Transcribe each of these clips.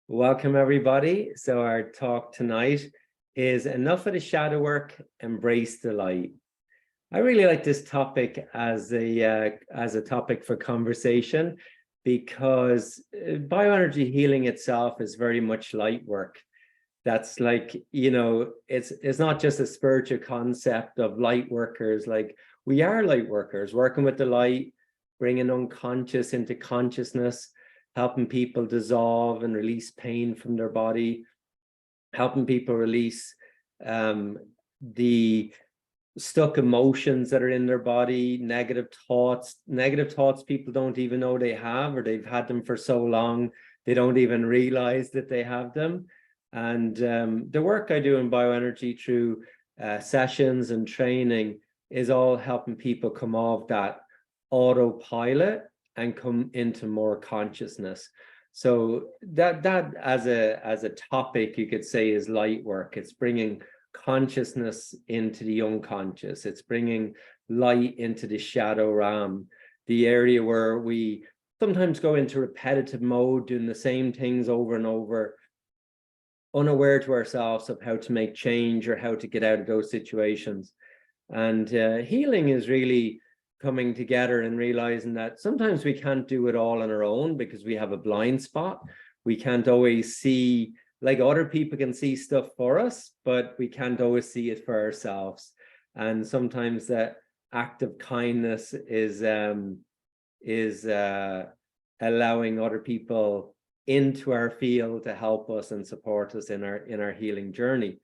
Welcome, everybody. So our talk tonight is enough of the shadow work, embrace the light. I really like this topic as a topic for conversation because bioenergy healing itself is very much light work. That's like, it's not just a spiritual concept of light workers. Like, we are light workers working with the light, bringing unconscious into consciousness, helping people dissolve and release pain from their body, helping people release the stuck emotions that are in their body, negative thoughts people don't even know they have, or they've had them for so long they don't even realize that they have them. And the work I do in bioenergy through sessions and training is all helping people come off that autopilot and come into more consciousness. So that as a topic, you could say, is light work. It's bringing consciousness into the unconscious. It's bringing light into the shadow realm, the area where we sometimes go into repetitive mode, doing the same things over and over, unaware to ourselves of how to make change or how to get out of those situations. And healing is really coming together and realizing that sometimes we can't do it all on our own because we have a blind spot. We can't always see, like other people can see stuff for us, but we can't always see it for ourselves. And sometimes that act of kindness is allowing other people into our field to help us and support us in our healing journey.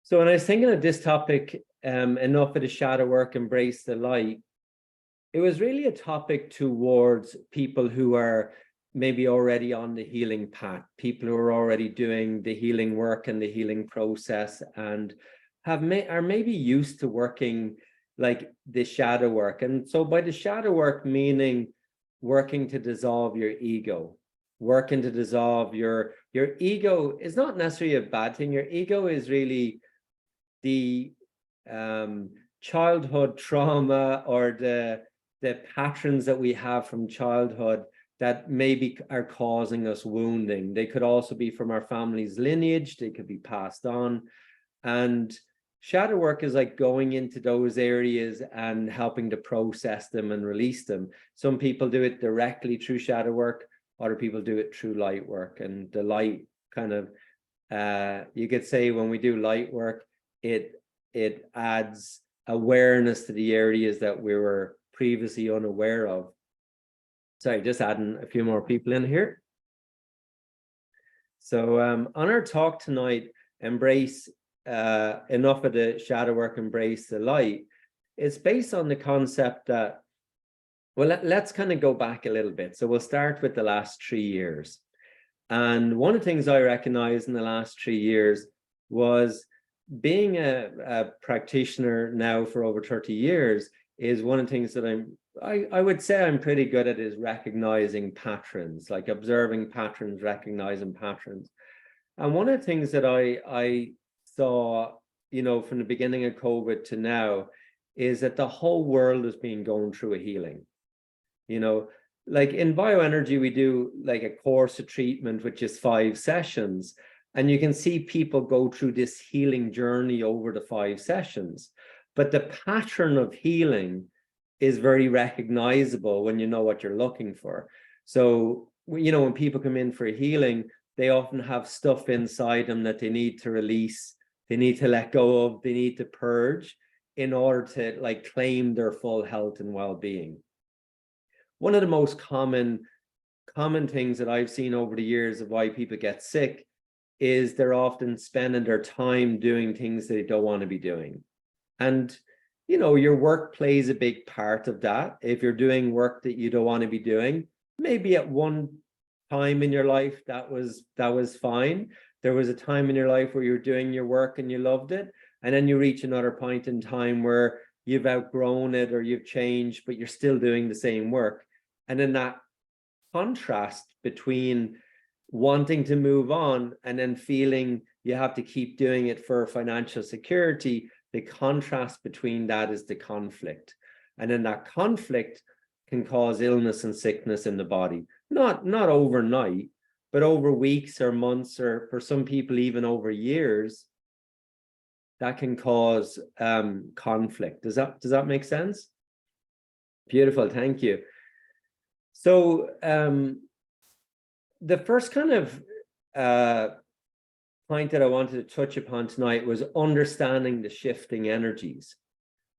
So when I was thinking of this topic, enough of the shadow work, embrace the light, it was really a topic towards people who are maybe already on the healing path, people who are already doing the healing work and the healing process, and are maybe used to working like the shadow work. And so by the shadow work, meaning working to dissolve your ego, working to dissolve your ego is not necessarily a bad thing. Your ego is really the childhood trauma or the patterns that we have from childhood that maybe are causing us wounding. They could also be from our family's lineage. They could be passed on. And shadow work is like going into those areas and helping to process them and release them. Some people do it directly through shadow work. Other people do it through light work. And the light kind of, you could say when we do light work, it adds awareness to the areas that we were previously unaware of. Sorry, just adding a few more people in here. So on our talk tonight, embrace enough of the shadow work, embrace the light. It's based on the concept that, well, let's kind of go back a little bit. So we'll start with the last 3 years. And one of the things I recognized in the last 3 years was being a practitioner now for over 30 years is one of the things that I would say I'm pretty good at, is recognizing patterns, like observing patterns, recognizing patterns. And one of the things that I saw, from the beginning of COVID to now, is that the whole world has been going through a healing. Like in bioenergy, we do like a course of treatment, which is 5 sessions. And you can see people go through this healing journey over the 5 sessions. But the pattern of healing is very recognizable when you know what you're looking for. So, when people come in for healing, they often have stuff inside them that they need to release, they need to let go of, they need to purge in order to like claim their full health and well-being. One of the most common things that I've seen over the years of why people get sick is they're often spending their time doing things they don't want to be doing. And, your work plays a big part of that. If you're doing work that you don't want to be doing, maybe at one time in your life, that was fine. There was a time in your life where you're doing your work and you loved it. And then you reach another point in time where you've outgrown it or you've changed, but you're still doing the same work. And then that contrast between wanting to move on and then feeling you have to keep doing it for financial security, the contrast between that is the conflict. And then that conflict can cause illness and sickness in the body. Not overnight, but over weeks or months, or for some people even over years, that can cause conflict. Does that make sense? Beautiful, thank you. So the first kind of point that I wanted to touch upon tonight was understanding the shifting energies.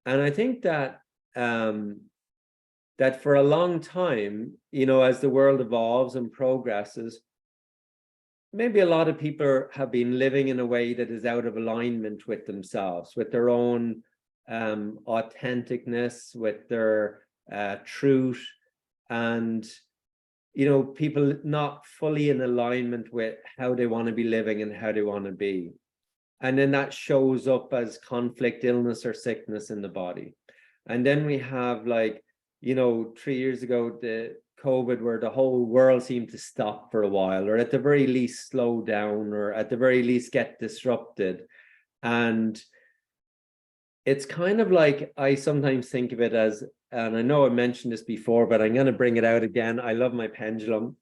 And I think that that for a long time, you know, as the world evolves and progresses, maybe a lot of people have been living in a way that is out of alignment with themselves, with their own authenticness, with their truth, and you know, people not fully in alignment with how they want to be living and how they want to be. And then that shows up as conflict, illness, or sickness in the body. And then we have, like, you know, 3 years ago, the COVID, where the whole world seemed to stop for a while, or at the very least slow down, or at the very least get disrupted. And it's kind of like, I sometimes think of it as, and I know I mentioned this before, but I'm going to bring it out again. I love my pendulum.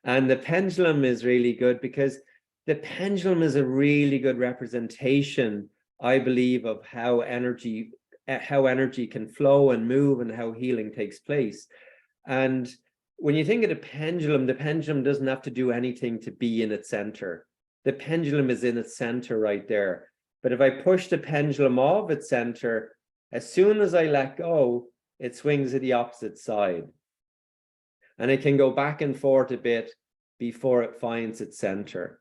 And the pendulum is really good because the pendulum is a really good representation, I believe, of how energy can flow and move and how healing takes place. And when you think of the pendulum doesn't have to do anything to be in its center. The pendulum is in its center right there. But if I push the pendulum off its center, as soon as I let go, it swings to the opposite side. And it can go back and forth a bit before it finds its center.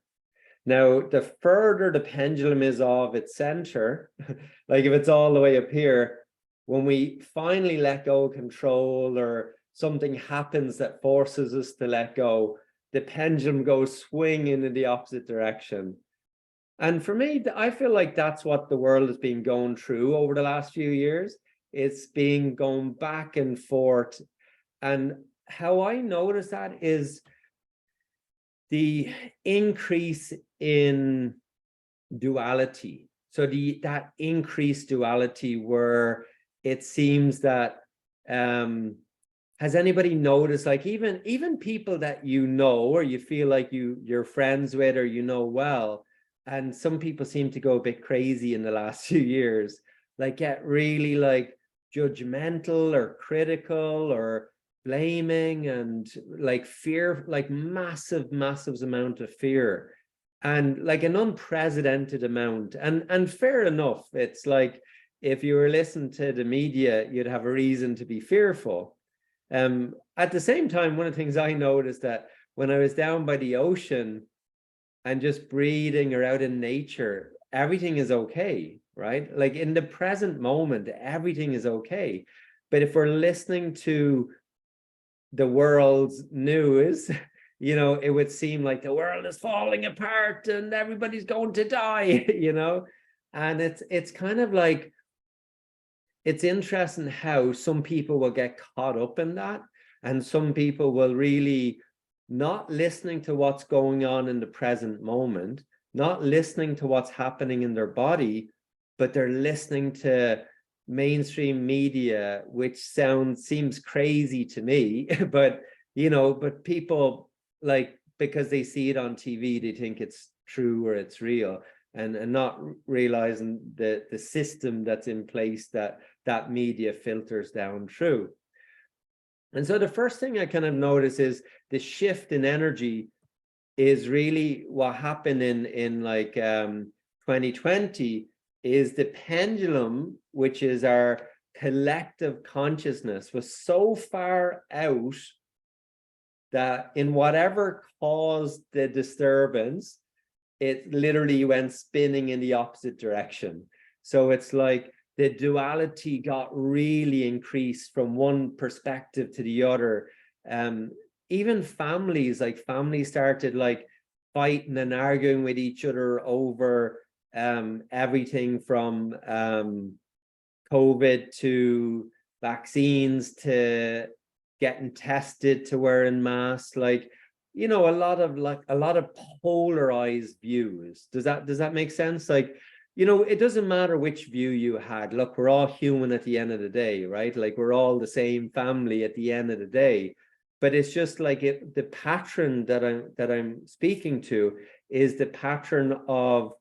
Now, the further the pendulum is off its center, like if it's all the way up here, when we finally let go of control, or something happens that forces us to let go, the pendulum goes swinging in the opposite direction. And for me, I feel like that's what the world has been going through over the last few years. It's been going back and forth. And how I notice that is the increase in duality. So that increased duality, where it seems that, has anybody noticed, like even people that you know, or you feel like you're friends with, or you know well, and some people seem to go a bit crazy in the last few years, like get really like judgmental or critical or blaming, and like fear, like massive amount of fear, and like an unprecedented amount. And fair enough, it's like, if you were listening to the media, you'd have a reason to be fearful. At the same time, one of the things I noticed, that when I was down by the ocean and just breathing, or out in nature, everything is okay, right? Like in the present moment, everything is okay. But if we're listening to the world's news, you know, it would seem like the world is falling apart and everybody's going to die, you know? And it's kind of like, it's interesting how some people will get caught up in that, and some people will really not listening to what's going on in the present moment, not listening to what's happening in their body, but they're listening to mainstream media, which seems crazy to me, but you know, but people, like, because they see it on TV, they think it's true or it's real, and not realizing the system that's in place that media filters down through. And so the first thing I kind of notice is the shift in energy is really what happened in like 2020, is the pendulum, which is our collective consciousness, was so far out that in whatever caused the disturbance, it literally went spinning in the opposite direction. So it's like the duality got really increased from one perspective to the other. Even families started like fighting and arguing with each other over everything from COVID to vaccines to getting tested to wearing masks. Like, you know, a lot of polarized views. Does that make sense? Like, you know, it doesn't matter which view you had. Look, we're all human at the end of the day, right? Like, we're all the same family at the end of the day. but it's just like the pattern that I'm speaking to is the pattern of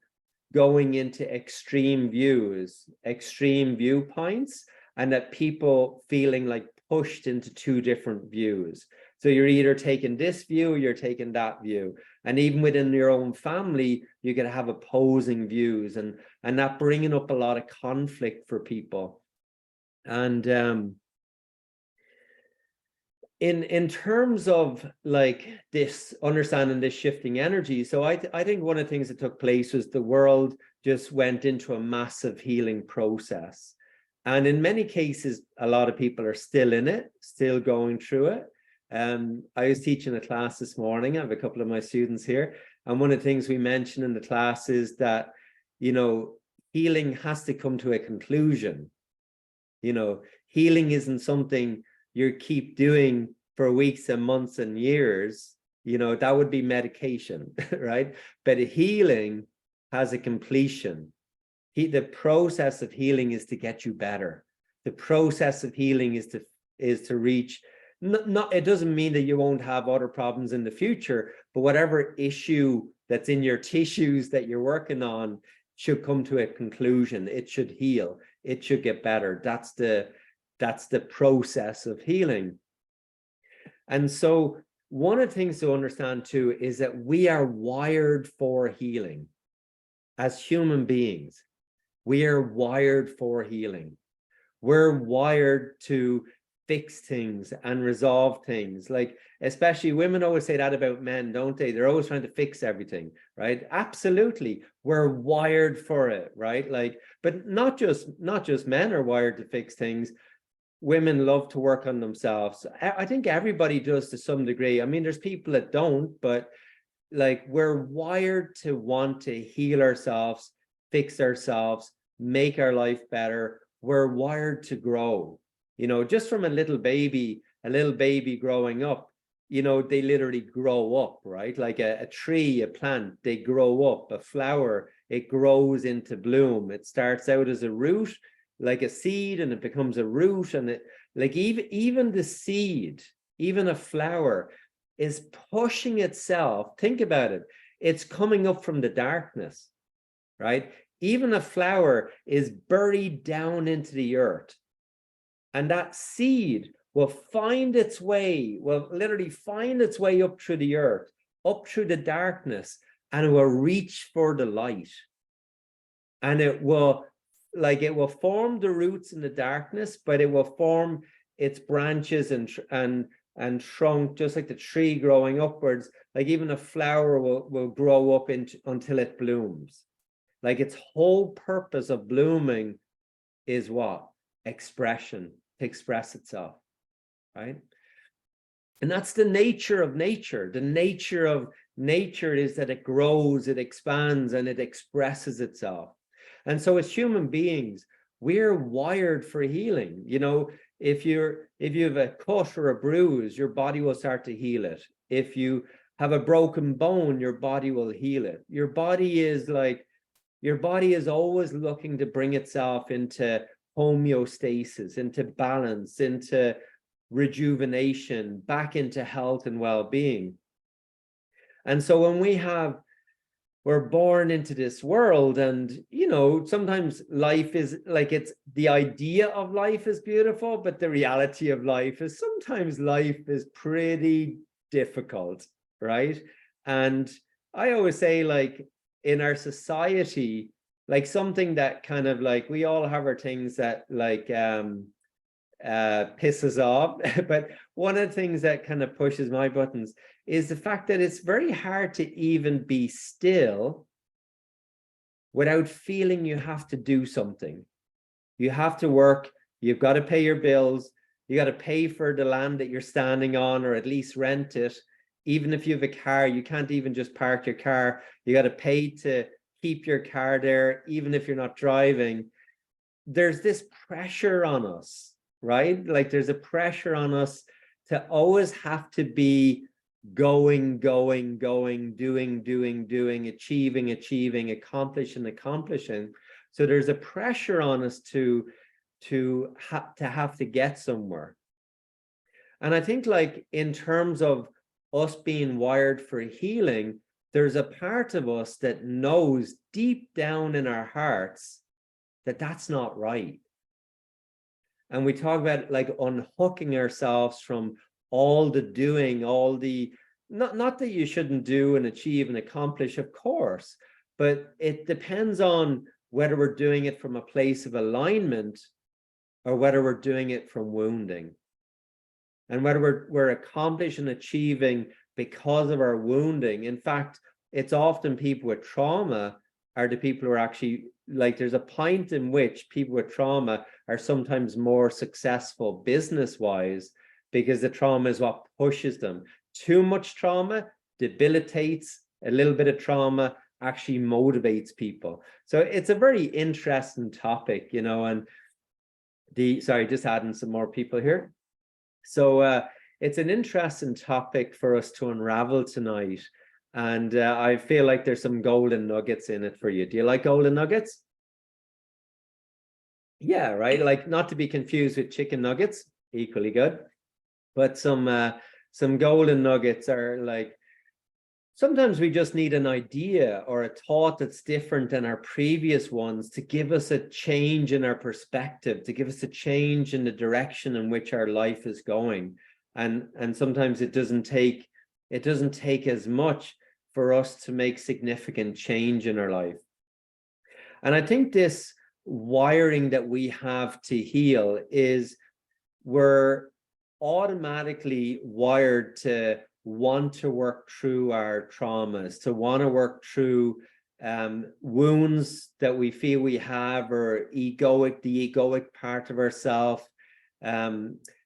going into extreme views, extreme viewpoints, and that people feeling like pushed into two different views. So you're either taking this view, or you're taking that view. And even within your own family, you can have opposing views, and that bringing up a lot of conflict for people. And in terms of like this understanding this shifting energy, so I think one of the things that took place was the world just went into a massive healing process. And in many cases, a lot of people are still in it, still going through it. I was teaching a class this morning. I have a couple of my students here. And one of the things we mentioned in the class is that, you know, healing has to come to a conclusion. You know, healing isn't something you keep doing for weeks and months and years. You know, that would be medication, right? But healing has a completion. The process of healing is to get you better. The process of healing is to reach, not it doesn't mean that you won't have other problems in the future, but whatever issue that's in your tissues that you're working on should come to a conclusion. It should heal. It should get better. That's the process of healing. And so one of the things to understand too is that we are wired for healing as human beings. We are wired for healing. We're wired to fix things and resolve things. Like, especially women always say that about men, don't they? They're always trying to fix everything, right? Absolutely. We're wired for it, right? Like, but not just men are wired to fix things. Women love to work on themselves. I think everybody does to some degree. I mean, there's people that don't, but like we're wired to want to heal ourselves, fix ourselves, make our life better. We're wired to grow. You know, just from a little baby growing up, you know, they literally grow up, right? Like a tree, a plant, they grow up. A flower, it grows into bloom. It starts out as a root, like a seed, and it becomes a root. And it, like even the seed, even a flower is pushing itself. Think about it. It's coming up from the darkness, right? Even a flower is buried down into the earth. And that seed will find its way, will literally find its way up through the earth, up through the darkness, and it will reach for the light. And it will form the roots in the darkness, but it will form its branches and trunk, just like the tree growing upwards. Like even a flower will grow up until it blooms. Like its whole purpose of blooming is what? Expression, to express itself, right? And that's the nature of nature. The nature of nature is that it grows, it expands, and it expresses itself. And so as human beings, we're wired for healing. You know, if you have a cut or a bruise, your body will start to heal it. If you have a broken bone, your body will heal it. Your body is always looking to bring itself into homeostasis, into balance, into rejuvenation, back into health and well-being. And so when we're born into this world, and you know, sometimes life is like, it's the idea of life is beautiful, but the reality of life is sometimes life is pretty difficult, right? And I always say, like, in our society, like something that kind of like, we all have our things that like pisses off, but one of the things that kind of pushes my buttons is the fact that it's very hard to even be still without feeling you have to do something. You have to work, you've got to pay your bills, you got to pay for the land that you're standing on, or at least rent it. Even if you have a car, you can't even just park your car. You got to pay to keep your car there, even if you're not driving. There's this pressure on us, right? Like there's a pressure on us to always have to be going, doing, achieving, accomplishing. So there's a pressure on us to have to get somewhere. And I think like in terms of us being wired for healing, there's a part of us that knows deep down in our hearts that that's not right. And we talk about like unhooking ourselves from all the doing, all the, not that you shouldn't do and achieve and accomplish, of course, but it depends on whether we're doing it from a place of alignment or whether we're doing it from wounding. And whether we're accomplishing and achieving because of our wounding. In fact, it's often people with trauma are the people who are actually, like, there's a point in which people with trauma are sometimes more successful business-wise because the trauma is what pushes them. Too much trauma debilitates, a little bit of trauma actually motivates people. So it's a very interesting topic, you know, and sorry, just adding some more people here. So it's an interesting topic for us to unravel tonight. And I feel like there's some golden nuggets in it for you. Do you like golden nuggets? Yeah, right. Like, not to be confused with chicken nuggets, equally good. But some golden nuggets are like, sometimes we just need an idea or a thought that's different than our previous ones to give us a change in our perspective, to give us a change in the direction in which our life is going. And sometimes it doesn't take as much for us to make significant change in our life. And I think this wiring that we have to heal is we're automatically wired to want to work through our traumas, to want to work through wounds that we feel we have, or the egoic part of ourselves.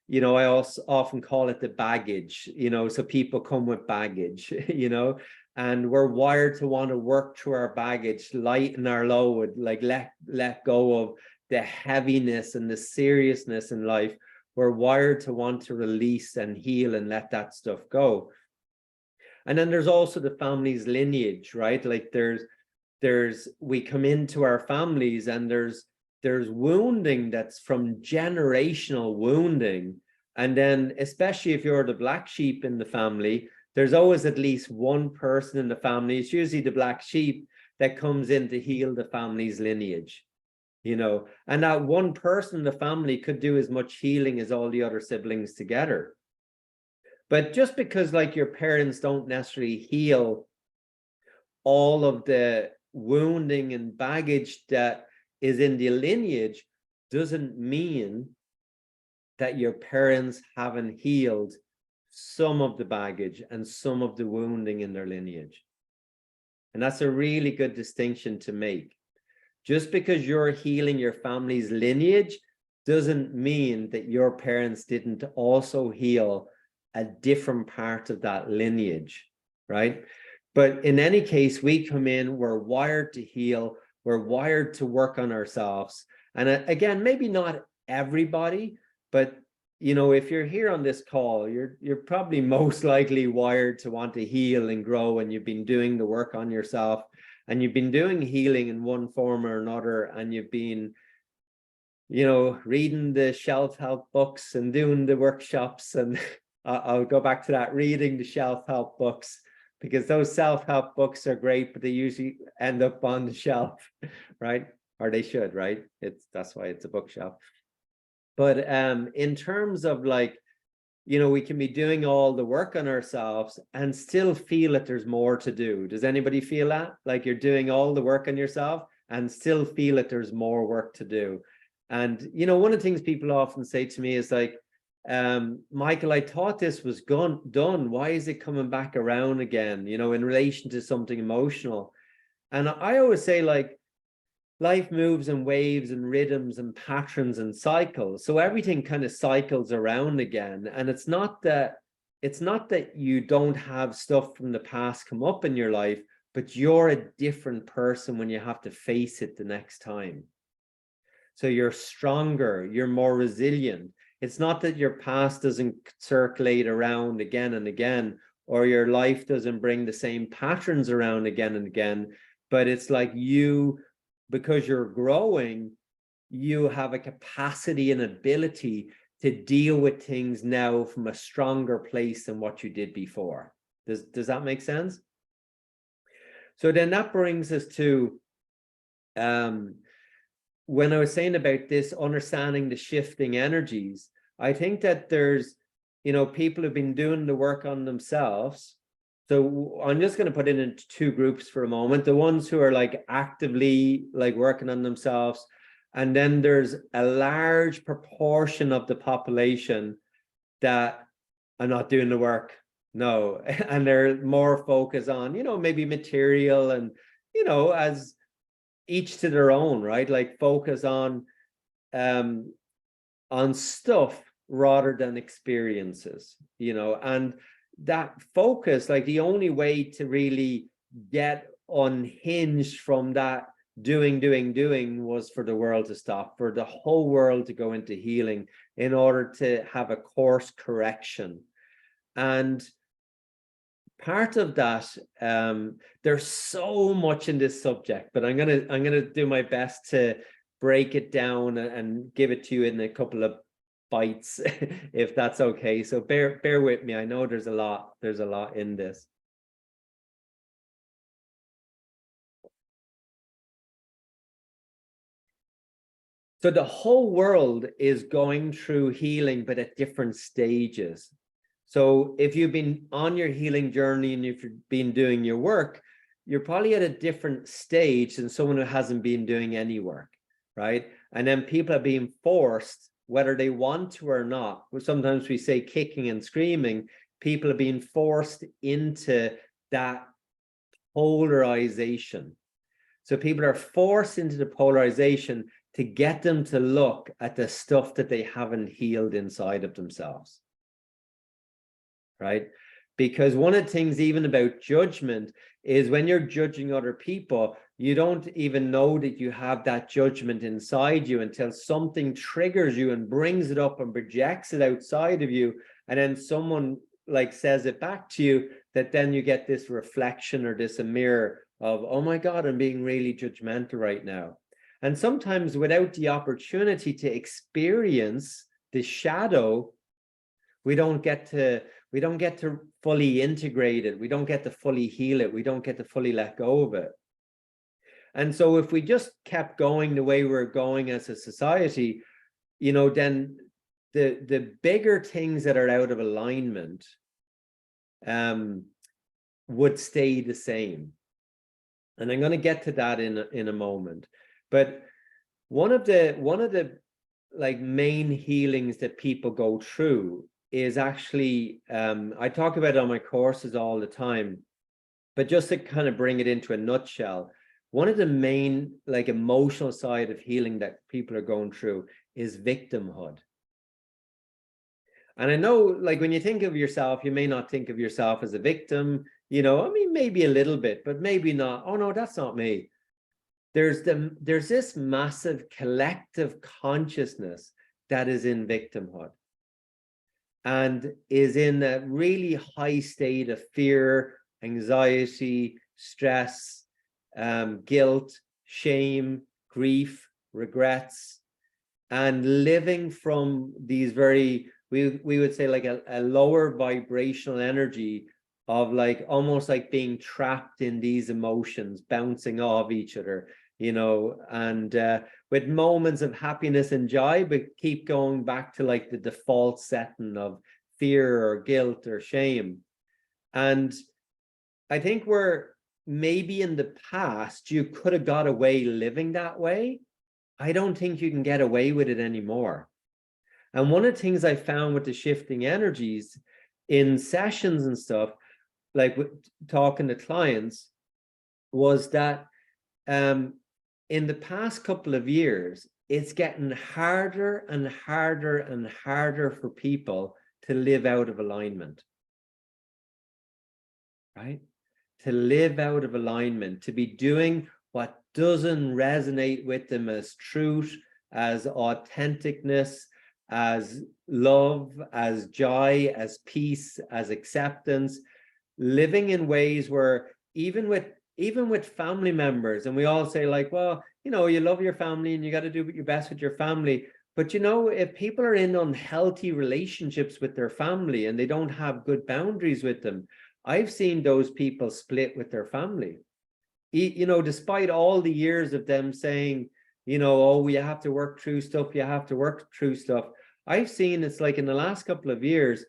You know, I also often call it the baggage, you know, so people come with baggage, you know, and we're wired to want to work through our baggage, lighten our load, like let go of the heaviness and the seriousness in life. We're wired to want to release and heal and let that stuff go. And then there's also the family's lineage, right? Like we come into our families and there's wounding that's from generational wounding. And then, especially if you're the black sheep in the family, there's always at least one person in the family, it's usually the black sheep, that comes in to heal the family's lineage, you know, and that one person in the family could do as much healing as all the other siblings together. But just because like your parents don't necessarily heal all of the wounding and baggage that is in the lineage doesn't mean that your parents haven't healed some of the baggage and some of the wounding in their lineage. And that's a really good distinction to make. Just because you're healing your family's lineage doesn't mean that your parents didn't also heal a different part of that lineage, right? But in any case, we come in, we're wired to heal, we're wired to work on ourselves. And again, maybe not everybody, but you know, if you're here on this call, you're probably most likely wired to want to heal and grow, and you've been doing the work on yourself, and you've been doing healing in one form or another, and you've been, you know, reading the self-help books and doing the workshops. And I'll go back to that, reading the self-help books, because those self-help books are great, but they usually end up on the shelf, right? Or they should, right? That's why it's a bookshelf. But in terms of like, you know, we can be doing all the work on ourselves and still feel that there's more to do. Does anybody feel that? Like you're doing all the work on yourself and still feel that there's more work to do. And, you know, one of the things people often say to me is like, Michael, I thought this was done. Why is it coming back around again, you know, in relation to something emotional? And I always say, like, life moves in waves and rhythms and patterns and cycles. So everything kind of cycles around again. And it's not that you don't have stuff from the past come up in your life, but you're a different person when you have to face it the next time. So you're stronger, you're more resilient. It's not that your past doesn't circulate around again and again, or your life doesn't bring the same patterns around again and again, but it's like you, because you're growing, you have a capacity and ability to deal with things now from a stronger place than what you did before. Does that make sense? So then that brings us to when I was saying about this, understanding the shifting energies, I think that there's, people have been doing the work on themselves. So I'm just going to put it into two groups for a moment. The ones who are like actively like working on themselves. And then there's a large proportion of the population that are not doing the work. No. And they're more focused on, maybe material and, as each to their own, right? Like focus on stuff rather than experiences, and that focus, like the only way to really get unhinged from that doing was for the world to stop, for the whole world to go into healing in order to have a course correction. And part of that, there's so much in this subject, but I'm gonna do my best to break it down and give it to you in a couple of bites, if that's okay. So bear with me. I know there's a lot in this. So the whole world is going through healing, but at different stages. So if you've been on your healing journey and if you've been doing your work, you're probably at a different stage than someone who hasn't been doing any work, right? And then people are being forced, whether they want to or not. Sometimes we say kicking and screaming, people are being forced into that polarization. So people are forced into the polarization to get them to look at the stuff that they haven't healed inside of themselves. Right? Because one of the things even about judgment is when you're judging other people, you don't even know that you have that judgment inside you until something triggers you and brings it up and projects it outside of you. And then someone like says it back to you, that then you get this reflection or this mirror of, oh my God, I'm being really judgmental right now. And sometimes without the opportunity to experience the shadow, we don't get to fully integrate it. We don't get to fully heal it. We don't get to fully let go of it. And so if we just kept going the way we're going as a society, then the bigger things that are out of alignment would stay the same. And I'm going to get to that in a moment. But one of the like main healings that people go through is actually, I talk about it on my courses all the time, but just to kind of bring it into a nutshell, one of the main like emotional side of healing that people are going through is victimhood. And I know, like, when you think of yourself, you may not think of yourself as a victim, I mean, maybe a little bit, but maybe not. Oh no, that's not me. There's this massive collective consciousness that is in victimhood and is in a really high state of fear, anxiety, stress, guilt, shame, grief, regrets, and living from these very, we would say like a lower vibrational energy of like almost like being trapped in these emotions, bouncing off each other, and with moments of happiness and joy, but keep going back to like the default setting of fear or guilt or shame. And I think where maybe in the past you could have got away living that way, I don't think you can get away with it anymore. And one of the things I found with the shifting energies in sessions and stuff, like talking to clients, was that in the past couple of years, it's getting harder and harder and harder for people to live out of alignment, right? To live out of alignment, to be doing what doesn't resonate with them as truth, as authenticness, as love, as joy, as peace, as acceptance, living in ways where even with family members, and we all say like, well, you love your family and you got to do your best with your family. But, you know, if people are in unhealthy relationships with their family and they don't have good boundaries with them, I've seen those people split with their family. You know, despite all the years of them saying, you know, oh, you have to work through stuff, you have to work through stuff. I've seen it's like in the last couple of years,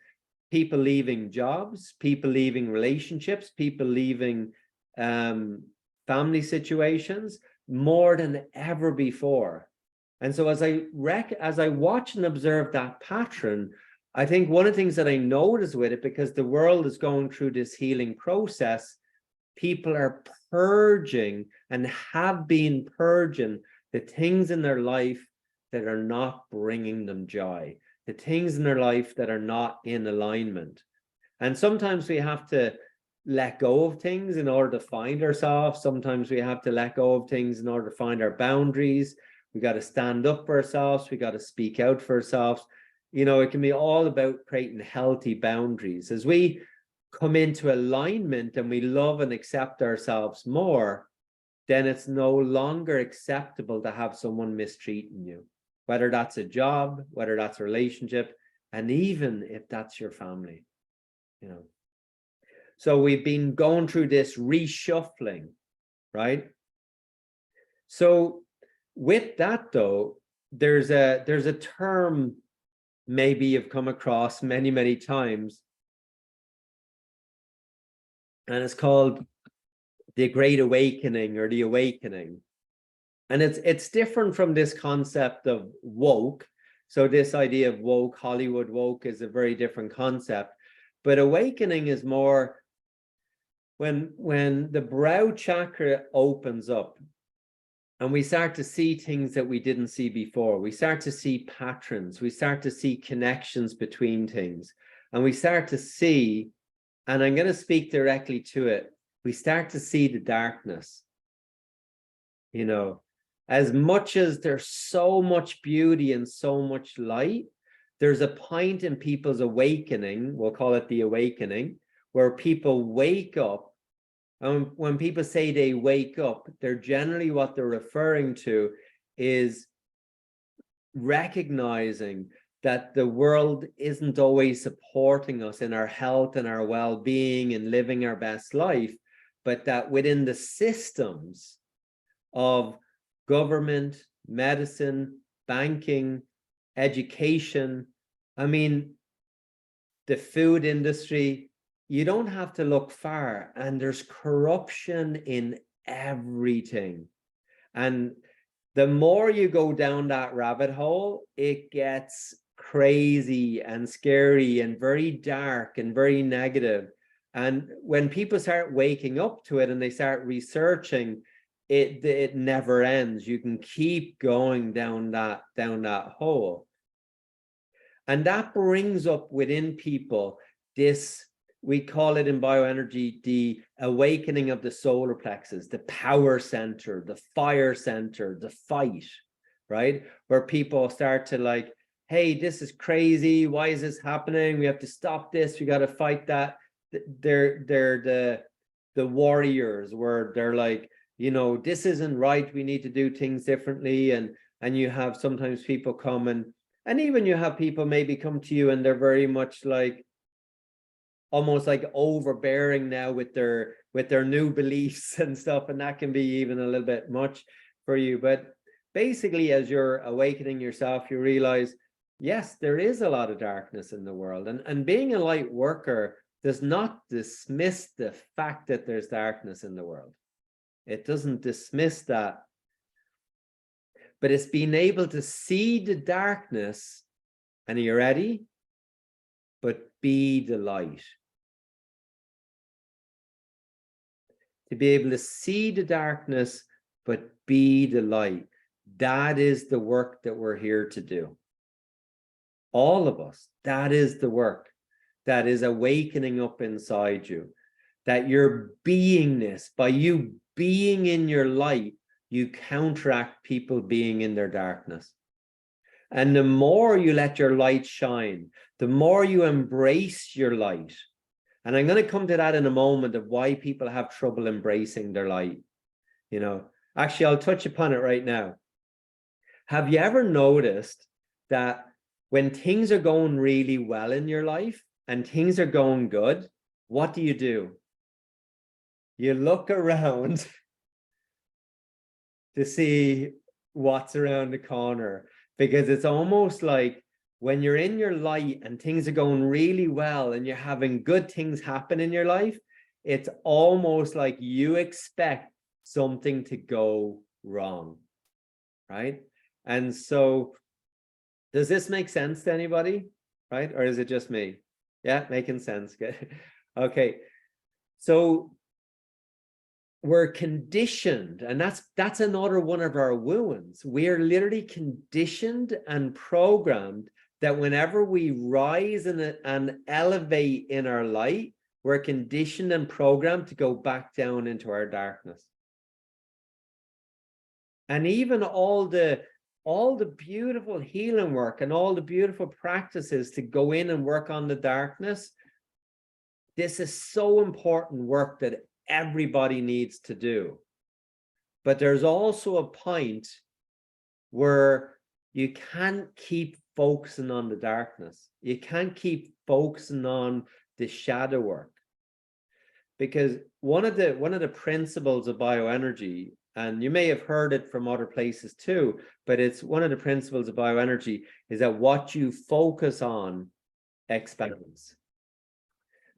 people leaving jobs, people leaving relationships, people leaving family situations more than ever before. And so as I watch and observe that pattern, I think one of the things that I notice with it, because the world is going through this healing process, people are purging and have been purging the things in their life that are not bringing them joy, the things in their life that are not in alignment. And sometimes we have to let go of things in order to find ourselves. Sometimes we have to let go of things in order to find our boundaries. We got to stand up for ourselves. We got to speak out for ourselves. You know, it can be all about creating healthy boundaries. As we come into alignment and we love and accept ourselves more, then it's no longer acceptable to have someone mistreating you, whether that's a job, whether that's a relationship, and even if that's your family, you know. So we've been going through this reshuffling, right? So with that though, there's a term maybe you've come across many, many times, and it's called the Great Awakening or the Awakening. And it's different from this concept of woke. So this idea of woke, Hollywood woke, is a very different concept. But awakening is more when the brow chakra opens up and we start to see things that we didn't see before. We start to see patterns. We start to see connections between things. And we start to see, and I'm going to speak directly to it, we start to see the darkness. You know, as much as there's so much beauty and so much light, there's a point in people's awakening, we'll call it the awakening, where people wake up. And when people say they wake up, they're generally, what they're referring to is recognizing that the world isn't always supporting us in our health and our well-being and living our best life, but that within the systems of government, medicine, banking, education, I mean, the food industry, you don't have to look far, and there's corruption in everything. And the more you go down that rabbit hole, it gets crazy and scary and very dark and very negative. And when people start waking up to it and they start researching, it never ends. You can keep going down that hole. And that brings up within people this, we call it in bioenergy, the awakening of the solar plexus, the power center, the fire center, the fight, right? Where people start to like, hey, this is crazy. Why is this happening? We have to stop this. We got to fight that. They're the warriors, where they're like, you know, this isn't right. We need to do things differently. And you have sometimes people come and even you have people maybe come to you and they're very much like, almost like overbearing now with their new beliefs and stuff, and that can be even a little bit much for you. But basically, as you're awakening yourself, you realize, yes, there is a lot of darkness in the world, and being a light worker does not dismiss the fact that there's darkness in the world. It doesn't dismiss that, but it's being able to see the darkness, and are you ready? But be the light. To be able to see the darkness, but be the light. That is the work that we're here to do. All of us, that is the work that is awakening up inside you. That your beingness, by you being in your light, you counteract people being in their darkness. And the more you let your light shine, the more you embrace your light. And I'm going to come to that in a moment of why people have trouble embracing their light. You know, actually, I'll touch upon it right now. Have you ever noticed that when things are going really well in your life and things are going good, what do? You look around to see what's around the corner, because it's almost like when you're in your light and things are going really well and you're having good things happen in your life, it's almost like you expect something to go wrong, right? And so does this make sense to anybody, right? Or is it just me? Yeah, making sense. Good. Okay. So we're conditioned, and that's another one of our wounds. We're literally conditioned and programmed that whenever we rise and elevate in our light, we're conditioned and programmed to go back down into our darkness. And even all the beautiful healing work and all the beautiful practices to go in and work on the darkness, this is so important work that everybody needs to do. But there's also a point where you can't keep focusing on the darkness. You can't keep focusing on the shadow work, because one of the principles of bioenergy, and you may have heard it from other places too, but it's one of the principles of bioenergy, is that what you focus on expands.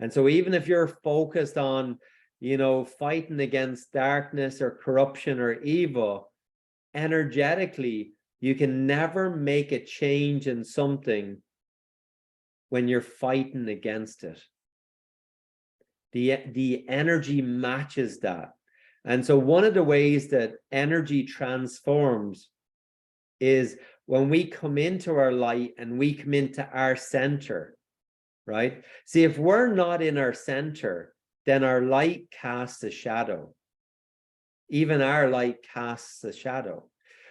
And so even if you're focused on, fighting against darkness or corruption or evil, energetically, you can never make a change in something when you're fighting against it. The energy matches that. And so one of the ways that energy transforms is when we come into our light and we come into our center, right? See, if we're not in our center, then our light casts a shadow. Even our light casts a shadow.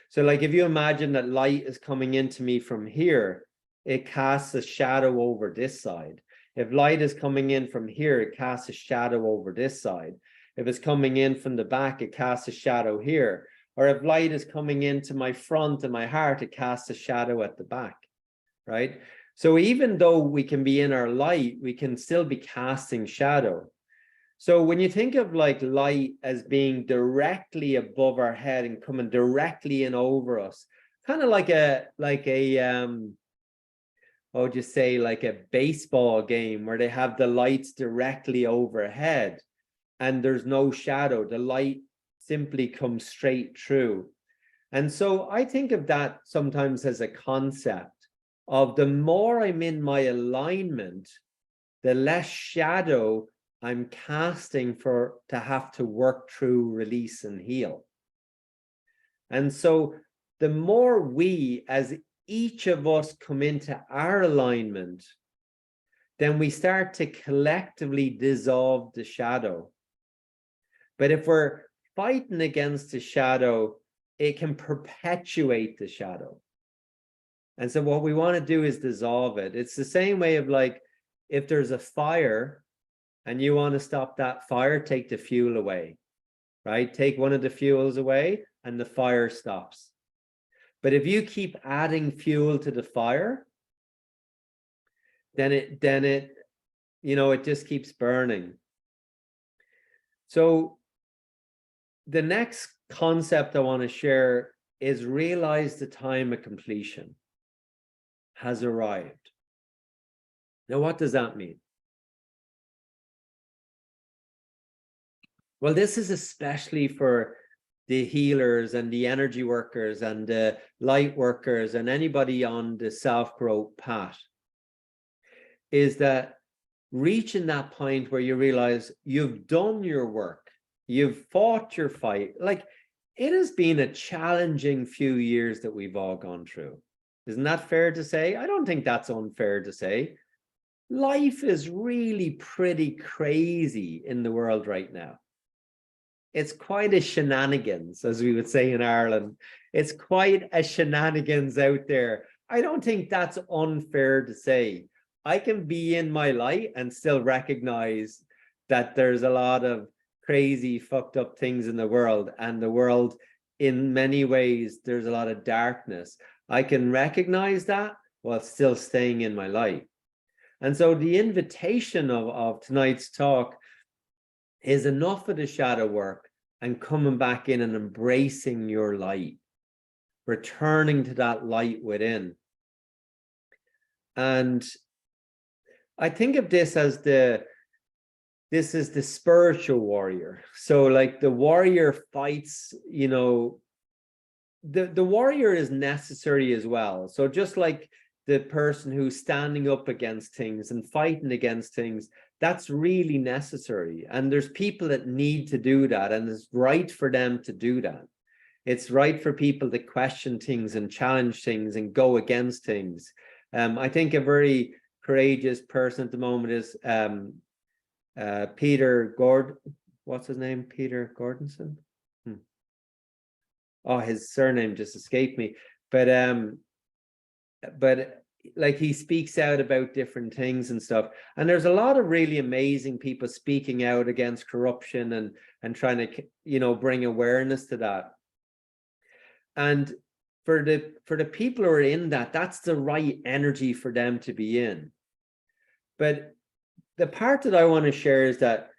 So like if you imagine that light is coming into me from here, it casts a shadow over this side. If light is coming in from here, it casts a shadow over this side. If it's coming in from the back, it casts a shadow here. Or if light is coming into my front and my heart, it casts a shadow at the back, right? So even though we can be in our light, we can still be casting shadow. So when you think of like light as being directly above our head and coming directly in over us, kind of like a what would you say, like a baseball game where they have the lights directly overhead and there's no shadow, the light simply comes straight through. And so I think of that sometimes as a concept of the more I'm in my alignment, the less shadow I'm casting to have to work through, release, and heal. And so the more we, as each of us, come into our alignment, then we start to collectively dissolve the shadow. But if we're fighting against the shadow, it can perpetuate the shadow. And so what we want to do is dissolve it. It's the same way of like, if there's a fire and you want to stop that fire, take the fuel away, right? Take one of the fuels away and the fire stops. But if you keep adding fuel to the fire, then it just keeps burning. So the next concept I want to share is realize the time of completion has arrived. Now, what does that mean? Well, this is especially for the healers and the energy workers and the light workers and anybody on the self-growth path, is that reaching that point where you realize you've done your work, you've fought your fight. Like, it has been a challenging few years that we've all gone through. Isn't that fair to say? I don't think that's unfair to say. Life is really pretty crazy in the world right now. It's quite a shenanigans, as we would say in Ireland. It's quite a shenanigans out there. I don't think that's unfair to say. I can be in my light and still recognize that there's a lot of crazy, fucked up things in the world, and the world, in many ways, there's a lot of darkness. I can recognize that while still staying in my light. And so the invitation of tonight's talk is enough of the shadow work and coming back in and embracing your light, returning to that light within. And I think of this as this is the spiritual warrior. So like the warrior fights, you know, the warrior is necessary as well. So just like the person who's standing up against things and fighting against things, that's really necessary. And there's people that need to do that, and it's right for them to do that. It's right for people to question things and challenge things and go against things. I think a very courageous person at the moment is Peter Gordon. What's his name? Peter Gordonson? Oh, his surname just escaped me. But like he speaks out about different things and stuff. And there's a lot of really amazing people speaking out against corruption and trying to, you know, bring awareness to that. And for the people who are in that, that's the right energy for them to be in. But the part that I want to share is that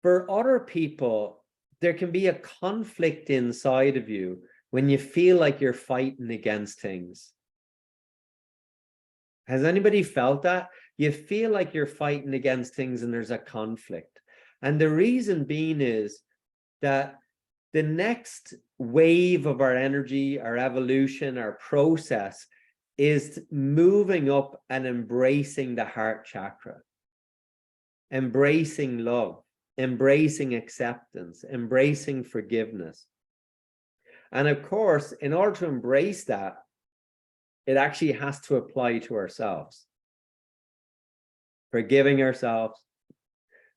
for other people, there can be a conflict inside of you when you feel like you're fighting against things. Has anybody felt that? You feel like you're fighting against things and there's a conflict. And the reason being is that the next wave of our energy, our evolution, our process is moving up and embracing the heart chakra, embracing love, embracing acceptance, embracing forgiveness. And of course, in order to embrace that, it actually has to apply to ourselves. Forgiving ourselves,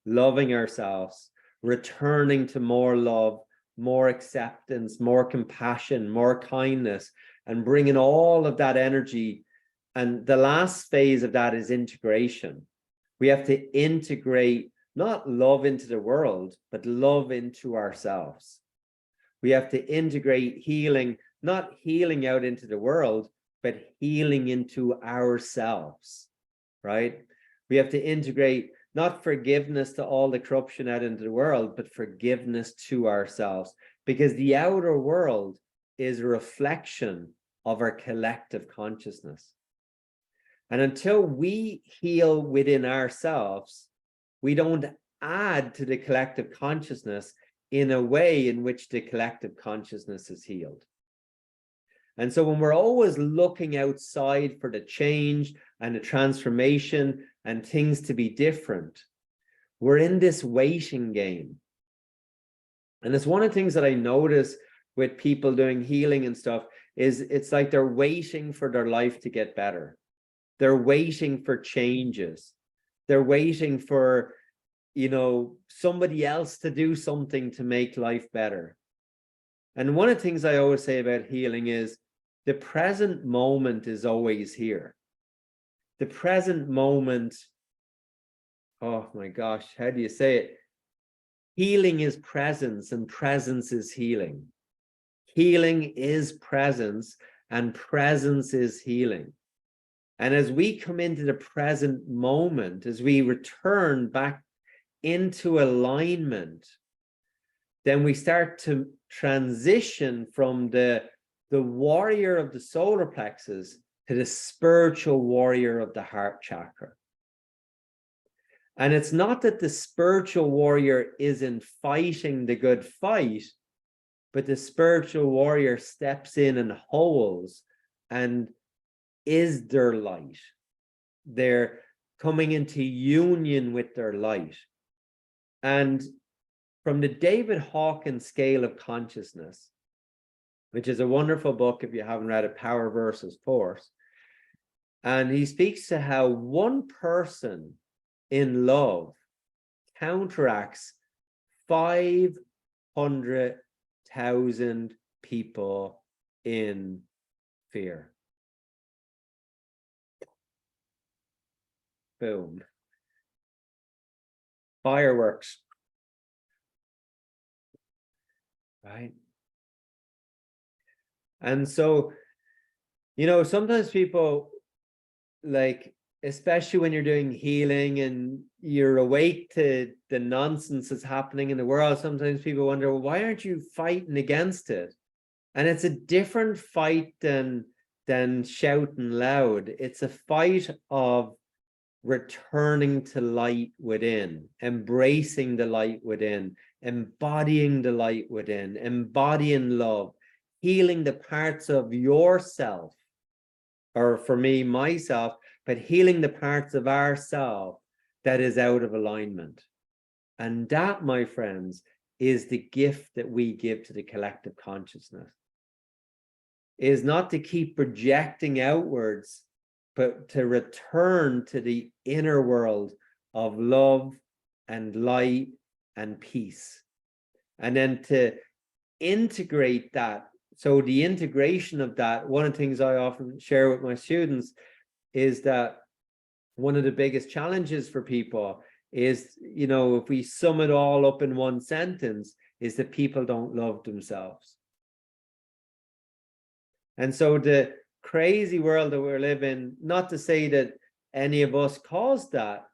loving ourselves, returning to more love, more acceptance, more compassion, more kindness, and bringing all of that energy. And the last phase of that is integration. We have to integrate not love into the world, but love into ourselves. We have to integrate healing, not healing out into the world, but healing into ourselves, right? We have to integrate not forgiveness to all the corruption out into the world, but forgiveness to ourselves, because the outer world is a reflection of our collective consciousness. And until we heal within ourselves, we don't add to the collective consciousness in a way in which the collective consciousness is healed. And so when we're always looking outside for the change and the transformation and things to be different, we're in this waiting game. And it's one of the things that I notice with people doing healing and stuff is it's like they're waiting for their life to get better. They're waiting for changes. They're waiting for, you know, somebody else to do something to make life better. And one of the things I always say about healing is the present moment is always here. The present moment, oh my gosh, how do you say it? Healing is presence and presence is healing. Healing is presence and presence is healing. And as we come into the present moment, as we return back into alignment, then we start to transition from the warrior of the solar plexus to the spiritual warrior of the heart chakra. And it's not that the spiritual warrior isn't fighting the good fight, but the spiritual warrior steps in and holds and is their light. They're coming into union with their light. And from the David Hawkins scale of consciousness, which is a wonderful book if you haven't read it, Power versus Force, and he speaks to how one person in love counteracts 500,000 people in fear. Boom. Fireworks. Right? And so You know, sometimes people, like, especially when you're doing healing and you're awake to the nonsense that's happening in the world, sometimes people wonder, well, why aren't you fighting against it? And it's a different fight than shouting loud. It's a fight of returning to light within, embracing the light within, embodying the light within, embodying love, healing the parts of yourself, or for me, myself, but healing the parts of ourself that is out of alignment. And that, my friends, is the gift that we give to the collective consciousness. Is not to keep projecting outwards, but to return to the inner world of love and light and peace. And then to integrate that. So the integration of that, one of the things I often share with my students is that one of the biggest challenges for people is, you know, if we sum it all up in one sentence, is that people don't love themselves. And so the crazy world that we're living, not to say that any of us caused that,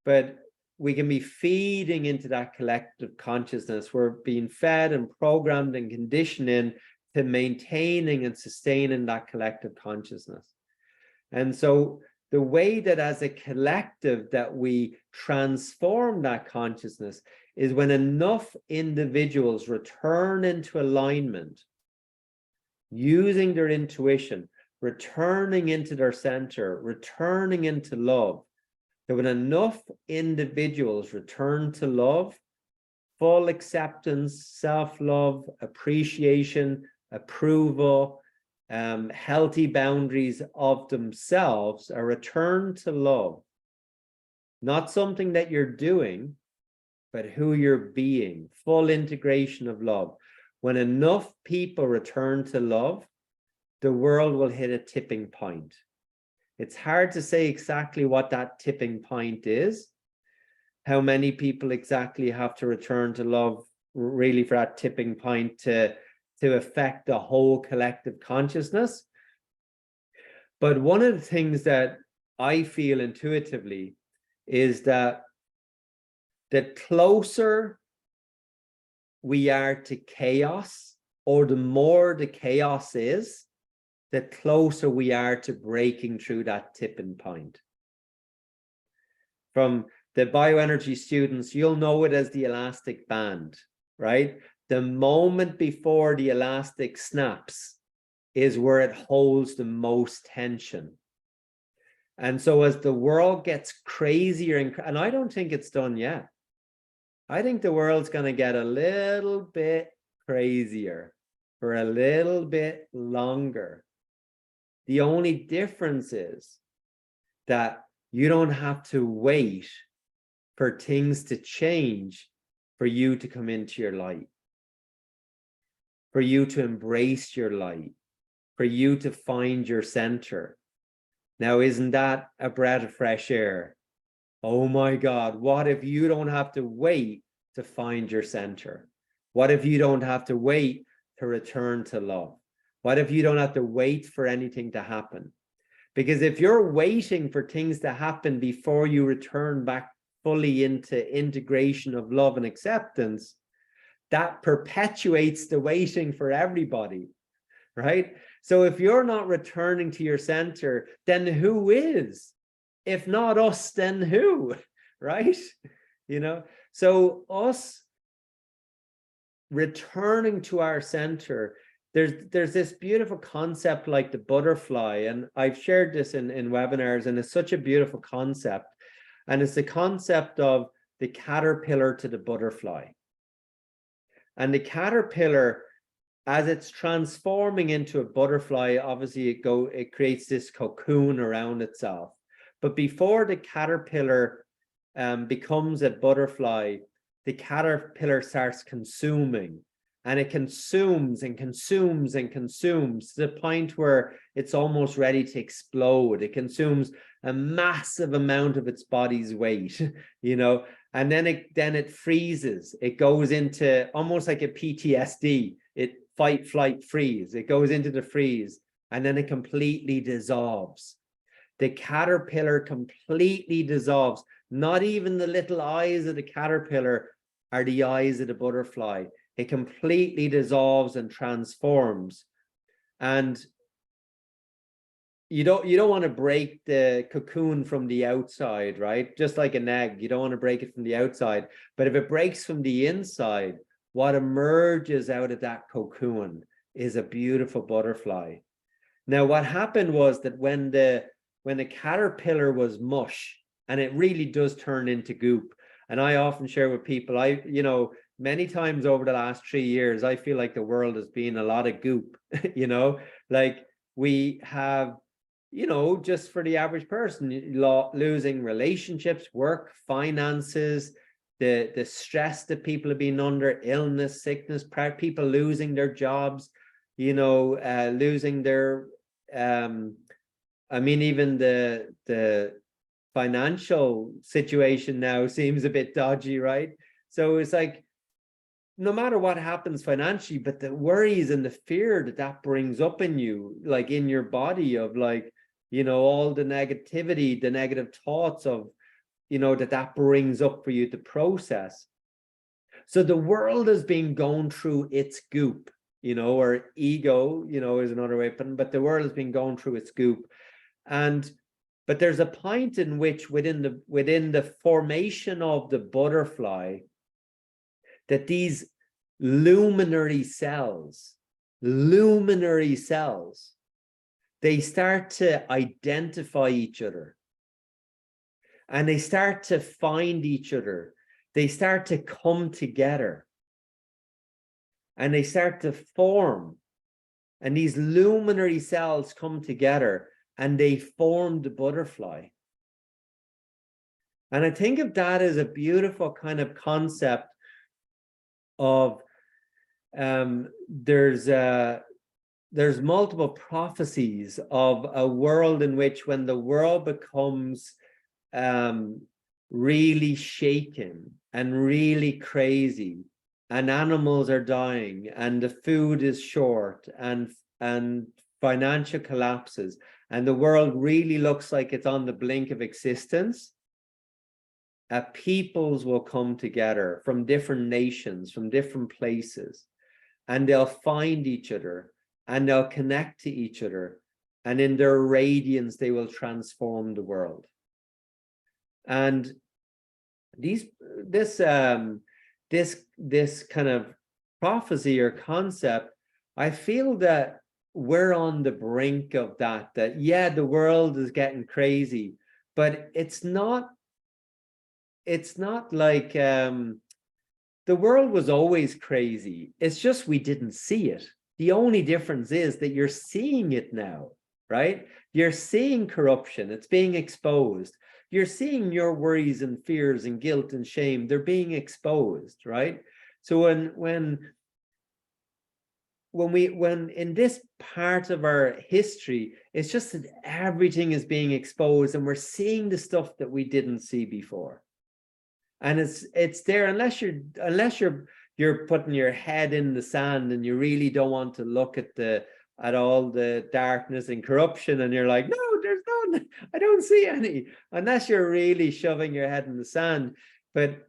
but we can be feeding into that collective consciousness. We're being fed and programmed and conditioning to maintaining and sustaining that collective consciousness. And so the way that as a collective that we transform that consciousness is when enough individuals return into alignment, using their intuition, returning into their center, returning into love, that when enough individuals return to love, full acceptance, self-love, appreciation, approval, healthy boundaries of themselves, a return to love, not something that you're doing, but who you're being, full integration of love. When enough people return to love, the world will hit a tipping point. It's hard to say exactly what that tipping point is, how many people exactly have to return to love really for that tipping point to affect the whole collective consciousness. But one of the things that I feel intuitively is that the closer we are to chaos, or the more the chaos is, the closer we are to breaking through that tipping point. From the bioenergy students, you'll know it as the elastic band, right? The moment before the elastic snaps is where it holds the most tension. And so as the world gets crazier, and I don't think it's done yet. I think the world's going to get a little bit crazier for a little bit longer. The only difference is that you don't have to wait for things to change for you to come into your light, for you to embrace your light, for you to find your center. Now, isn't that a breath of fresh air? Oh my God, what if you don't have to wait to find your center? What if you don't have to wait to return to love? What if you don't have to wait for anything to happen? Because if you're waiting for things to happen before you return back fully into integration of love and acceptance, that perpetuates the waiting for everybody, right? So if you're not returning to your center, then who is? If not us, then who, right? You know, so us returning to our center, there's this beautiful concept like the butterfly, and I've shared this in webinars, and it's such a beautiful concept. And it's the concept of the caterpillar to the butterfly. And the caterpillar, as it's transforming into a butterfly, obviously it creates this cocoon around itself. But before the caterpillar becomes a butterfly, the caterpillar starts consuming, and it consumes and consumes and consumes to the point where it's almost ready to explode. It consumes a massive amount of its body's weight, you know, and then it freezes. It goes into almost like a PTSD. It fight, flight, freeze. It goes into the freeze. and then it completely dissolves. The caterpillar completely dissolves. Not even the little eyes of the caterpillar are the eyes of the butterfly. It completely dissolves and transforms. And you don't want to break the cocoon from the outside, right? Just like an egg, you don't want to break it from the outside. But if it breaks from the inside, what emerges out of that cocoon is a beautiful butterfly. Now, what happened was that when the caterpillar was mush, and it really does turn into goop, and I often share with people, many times over the last 3 years, I feel like the world has been a lot of goop, like we have, just for the average person, losing relationships, work, finances, the stress that people have been under, illness, sickness, people losing their jobs, losing their, even the financial situation now seems a bit dodgy, right? So it's like, no matter what happens financially, but the worries and the fear that brings up in you, like in your body, of like, all the negativity, the negative thoughts of, that brings up for you to process. So the world has been going through its goop, or ego, is another way of putting it, but the world has been going through its goop. But there's a point in which within the formation of the butterfly, that these luminary cells, they start to identify each other, and they start to find each other. They start to come together, and they start to form. And these luminary cells come together, and they form the butterfly. And I think of that as a beautiful kind of concept of there's multiple prophecies of a world in which, when the world becomes really shaken and really crazy, and animals are dying, and the food is short, and financial collapses, and the world really looks like it's on the blink of existence, peoples will come together from different nations, from different places, and they'll find each other, and they'll connect to each other, and in their radiance they will transform the world. And this kind of prophecy or concept, I feel that we're on the brink of that yeah, the world is getting crazy, but it's not like the world was always crazy. It's just we didn't see it. The only difference is that you're seeing it now, right? You're seeing corruption. It's being exposed. You're seeing your worries and fears and guilt and shame. They're being exposed, right? So when in this part of our history, it's just that everything is being exposed, and we're seeing the stuff that we didn't see before. And it's there, unless you're putting your head in the sand and you really don't want to look at all the darkness and corruption, and you're like, no, there's none, I don't see any, unless you're really shoving your head in the sand. But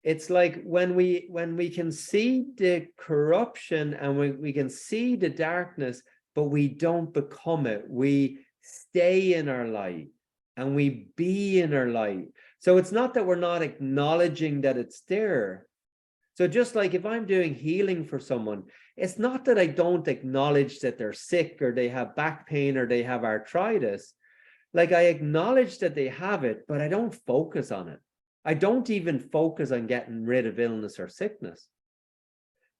it's like when we can see the corruption, and we can see the darkness, but we don't become it. We stay in our light, and we be in our light. So it's not that we're not acknowledging that it's there. So just like if I'm doing healing for someone, it's not that I don't acknowledge that they're sick, or they have back pain, or they have arthritis. Like, I acknowledge that they have it, but I don't focus on it. I don't even focus on getting rid of illness or sickness,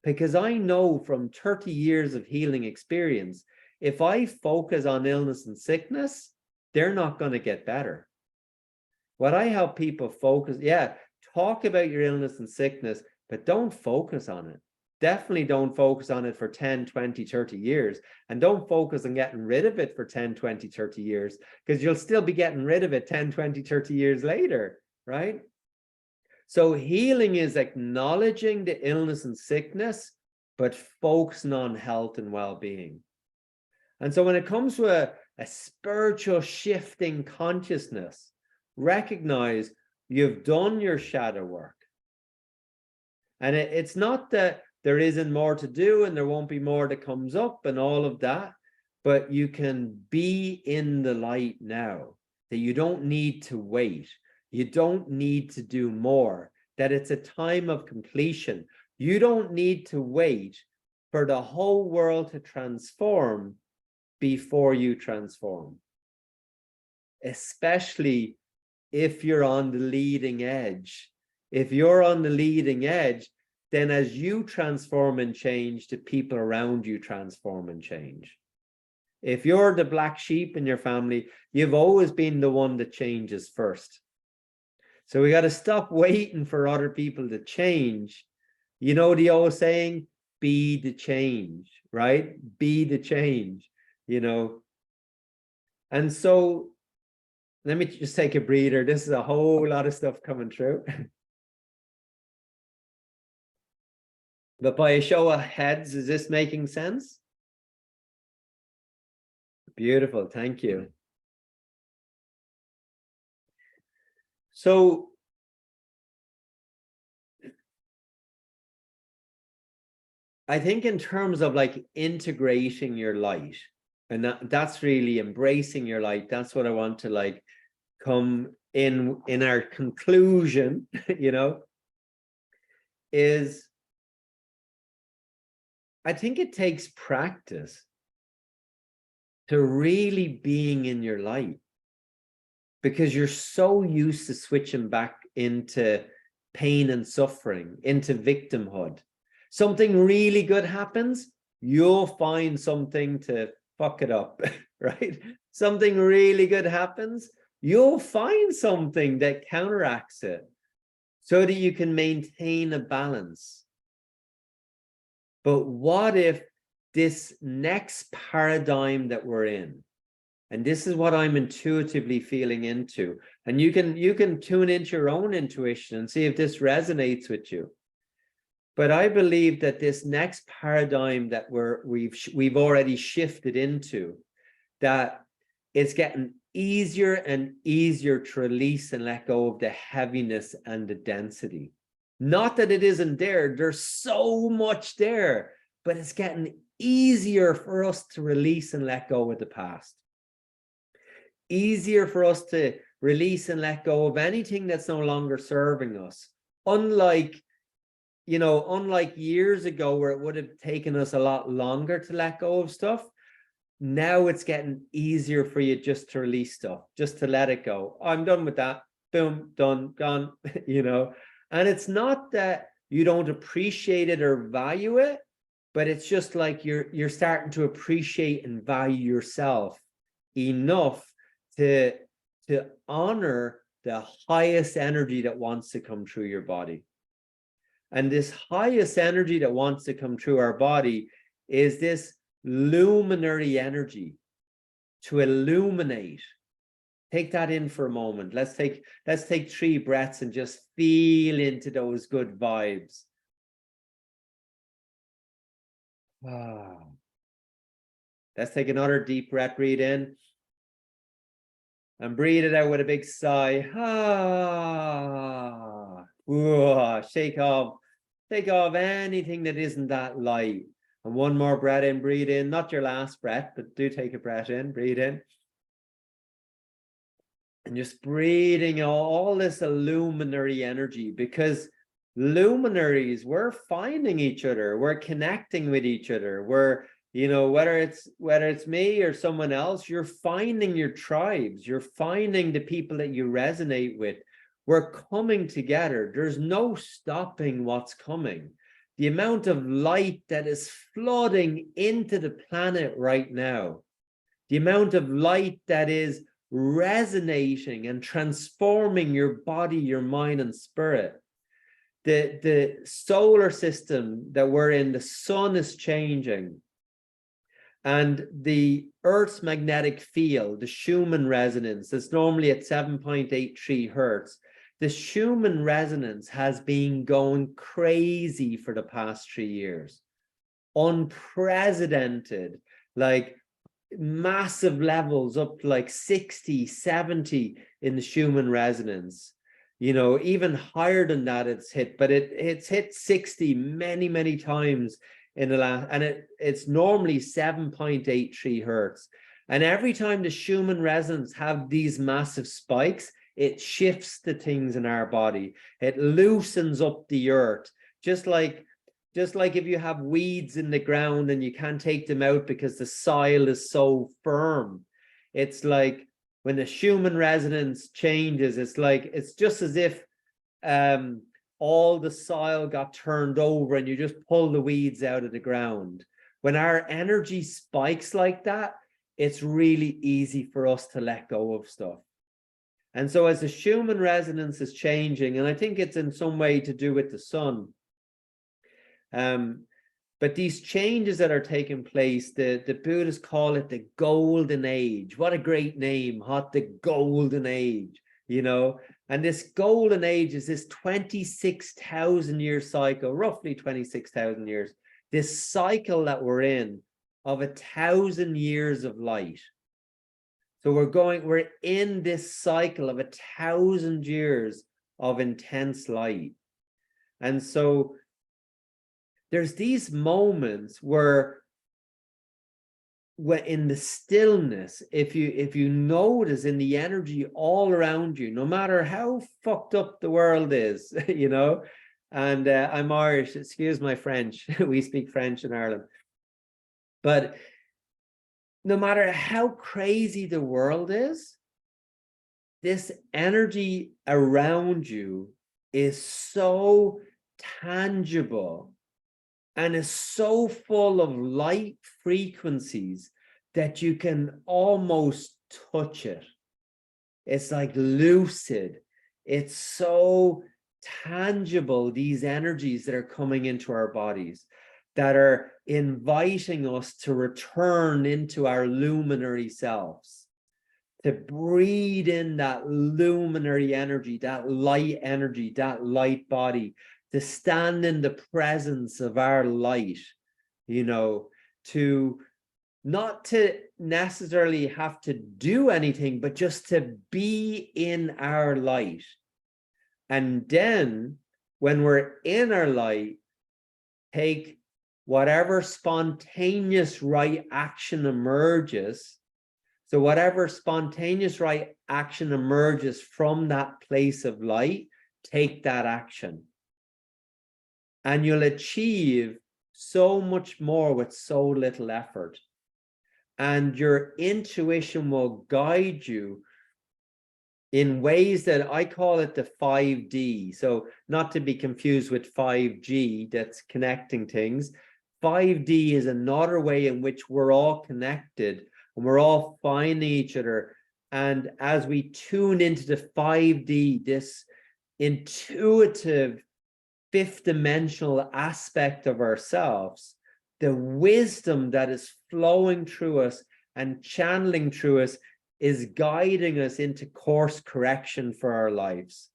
because I know from 30 years of healing experience, if I focus on illness and sickness, they're not going to get better. What I help people focus, talk about your illness and sickness, but don't focus on it. Definitely don't focus on it for 10, 20, 30 years. And don't focus on getting rid of it for 10, 20, 30 years, because you'll still be getting rid of it 10, 20, 30 years later, right? So healing is acknowledging the illness and sickness, but focusing on health and well-being. And so when it comes to a spiritual shifting consciousness, recognize you've done your shadow work. And it's not that there isn't more to do and there won't be more that comes up and all of that, but you can be in the light now, that you don't need to wait. You don't need to do more, that it's a time of completion. You don't need to wait for the whole world to transform before you transform, especially if you're on the leading edge. If you're on the leading edge, then as you transform and change, the people around you transform and change. If you're the black sheep in your family, you've always been the one that changes first. So we got to stop waiting for other people to change. You know the old saying, be the change, right? Be the change, you know. And so let me just take a breather. This is a whole lot of stuff coming through. But by a show of heads, is this making sense? Beautiful, thank you. So I think in terms of like integrating your light, and that's really embracing your light. That's what I want to like come in our conclusion, you know, is I think it takes practice to really being in your light, because you're so used to switching back into pain and suffering, into victimhood. Something really good happens, you'll find something to fuck it up, right? Something really good happens, you'll find something that counteracts it so that you can maintain a balance. But what if this next paradigm that we're in, and this is what I'm intuitively feeling into, and you can tune into your own intuition and see if this resonates with you. But I believe that this next paradigm that we've already shifted into, that it's getting easier and easier to release and let go of the heaviness and the density. Not that it isn't there, there's so much there, but it's getting easier for us to release and let go of the past. Easier for us to release and let go of anything that's no longer serving us. Unlike years ago where it would have taken us a lot longer to let go of stuff, now it's getting easier for you just to release stuff, just to let it go. I'm done with that. Boom, done, gone, you know. And it's not that you don't appreciate it or value it, but it's just like you're starting to appreciate and value yourself enough to honor the highest energy that wants to come through your body. And this highest energy that wants to come through our body is this luminary energy, to illuminate. Take that in for a moment. Let's take 3 breaths and just feel into those good vibes. Let's take another deep breath. Breathe in and breathe it out with a big sigh. Shake off anything that isn't that light. And one more breath in, breathe in, not your last breath, but do take a breath in, breathe in. And just breathing all this illuminary energy, because luminaries, we're finding each other, we're connecting with each other, we're, you know, whether it's me or someone else, you're finding your tribes, you're finding the people that you resonate with. We're coming together. There's no stopping what's coming. The amount of light that is flooding into the planet right now, the amount of light that is resonating and transforming your body, your mind, and spirit. The solar system that we're in, the sun is changing. And the Earth's magnetic field, the Schumann resonance, that's normally at 7.83 hertz. The Schumann resonance has been going crazy for the past 3 years. Unprecedented. Like, massive levels up to like 60, 70 in the Schumann resonance. You know, even higher than that it's hit, but it's hit 60 many, many times in the last, and it's normally 7.83 hertz. And every time the Schumann resonance have these massive spikes, it shifts the things in our body. It loosens up the earth, just like if you have weeds in the ground and you can't take them out because the soil is so firm. It's like when the Schumann resonance changes, it's just as if all the soil got turned over and you just pull the weeds out of the ground. When our energy spikes like that, it's really easy for us to let go of stuff. And so as the Schumann resonance is changing, and I think it's in some way to do with the sun, but these changes that are taking place, the Buddhists call it the golden age. What a great name, the golden age, you know. And this golden age is this 26,000 year cycle, roughly 26,000 years, this cycle that we're in of 1,000 years of light. So we're in this cycle of 1,000 years of intense light. And so there's these moments where in the stillness, if you notice in the energy all around you, no matter how fucked up the world is, you know, and I'm Irish, excuse my French, we speak French in Ireland, but no matter how crazy the world is, this energy around you is so tangible and is so full of light frequencies that you can almost touch it. It's like lucid. It's so tangible, these energies that are coming into our bodies, that are inviting us to return into our luminary selves, to breathe in that luminary energy, that light body, to stand in the presence of our light, you know, to not to necessarily have to do anything, but just to be in our light. And then when we're in our light, take whatever spontaneous right action emerges. So whatever spontaneous right action emerges from that place of light, take that action. And you'll achieve so much more with so little effort. And your intuition will guide you in ways that I call it the 5D. So not to be confused with 5G, that's connecting things. 5D is another way in which we're all connected and we're all finding each other. And as we tune into the 5D, this intuitive fifth dimensional aspect of ourselves, the wisdom that is flowing through us and channeling through us is guiding us into course correction for our lives.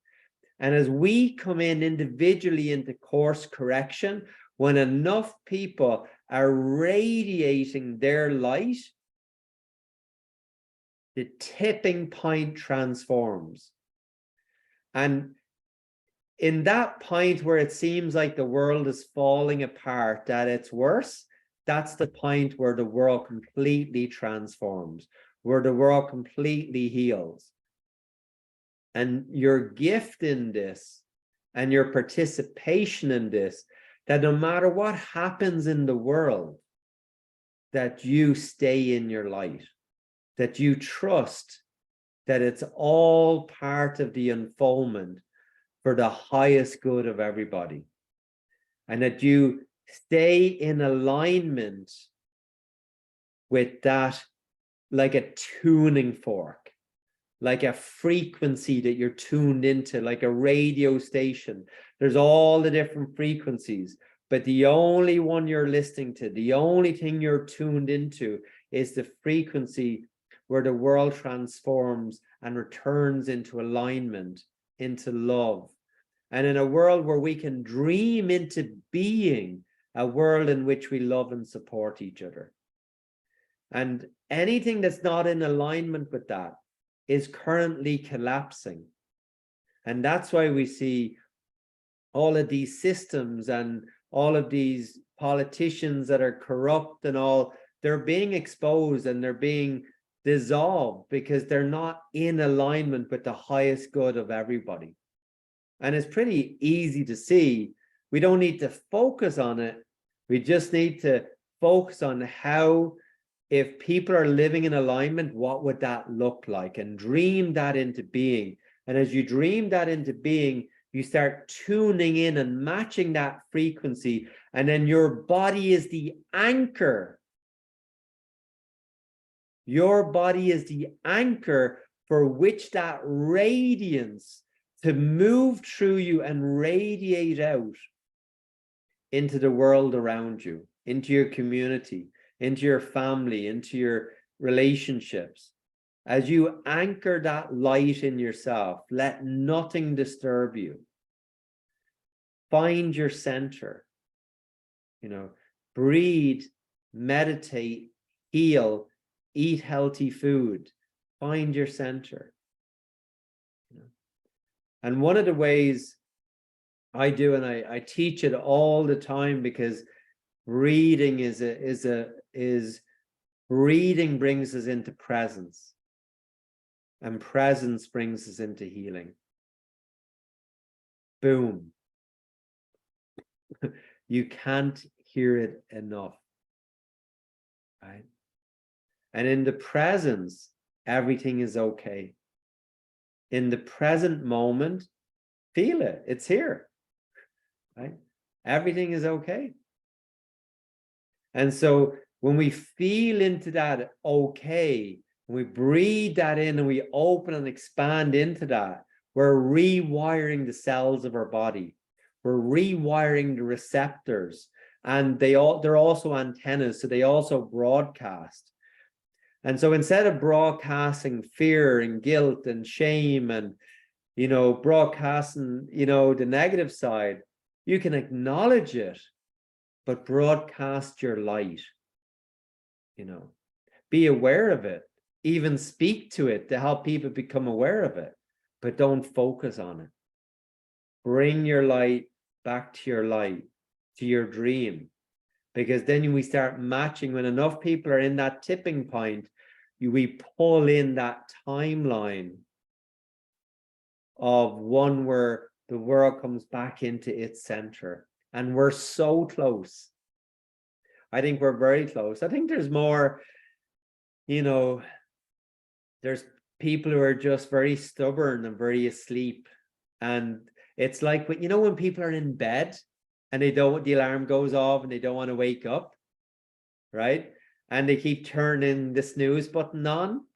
And as we come in individually into course correction, when enough people are radiating their light, the tipping point transforms. And in that point where it seems like the world is falling apart, that it's worse, that's the point where the world completely transforms, where the world completely heals. And your gift in this and your participation in this, that no matter what happens in the world, that you stay in your light, that you trust that it's all part of the unfoldment for the highest good of everybody, and that you stay in alignment with that, like a tuning fork, like a frequency that you're tuned into, like a radio station. There's all the different frequencies, but the only one you're listening to, the only thing you're tuned into is the frequency where the world transforms and returns into alignment, into love. And in a world where we can dream into being a world in which we love and support each other. And anything that's not in alignment with that is currently collapsing. And that's why we see all of these systems and all of these politicians that are corrupt and all, they're being exposed and they're being dissolved because they're not in alignment with the highest good of everybody. And it's pretty easy to see. We don't need to focus on it. We just need to focus on how, if people are living in alignment, what would that look like? And dream that into being. And as you dream that into being, you start tuning in and matching that frequency. And then your body is the anchor. Your body is the anchor for which that radiance to move through you and radiate out into the world around you, into your community, into your family, into your relationships. As you anchor that light in yourself, let nothing disturb you. Find your center. Breathe, meditate, heal, eat healthy food. Find your center. And one of the ways I do, and I teach it all the time, because breathing breathing brings us into presence, and presence brings us into healing. Boom. You can't hear it enough, right? And in the presence, everything is okay. In the present moment, feel it. It's here, right? Everything is okay. And so when we feel into that okay, when we breathe that in and we open and expand into that, we're rewiring the cells of our body. We're rewiring the receptors, and they're also antennas, so they also broadcast. And so instead of broadcasting fear and guilt and shame and, broadcasting, the negative side, you can acknowledge it, but broadcast your light. Be aware of it, even speak to it to help people become aware of it, but don't focus on it. Bring your light back to your light, to your dream, because then we start matching. When enough people are in that tipping point, we pull in that timeline of one where the world comes back into its center. And we're so close. I think we're very close. I think there's more, there's people who are just very stubborn and very asleep. And it's like, when people are in bed and the alarm goes off and they don't want to wake up, right? And they keep turning the snooze button on.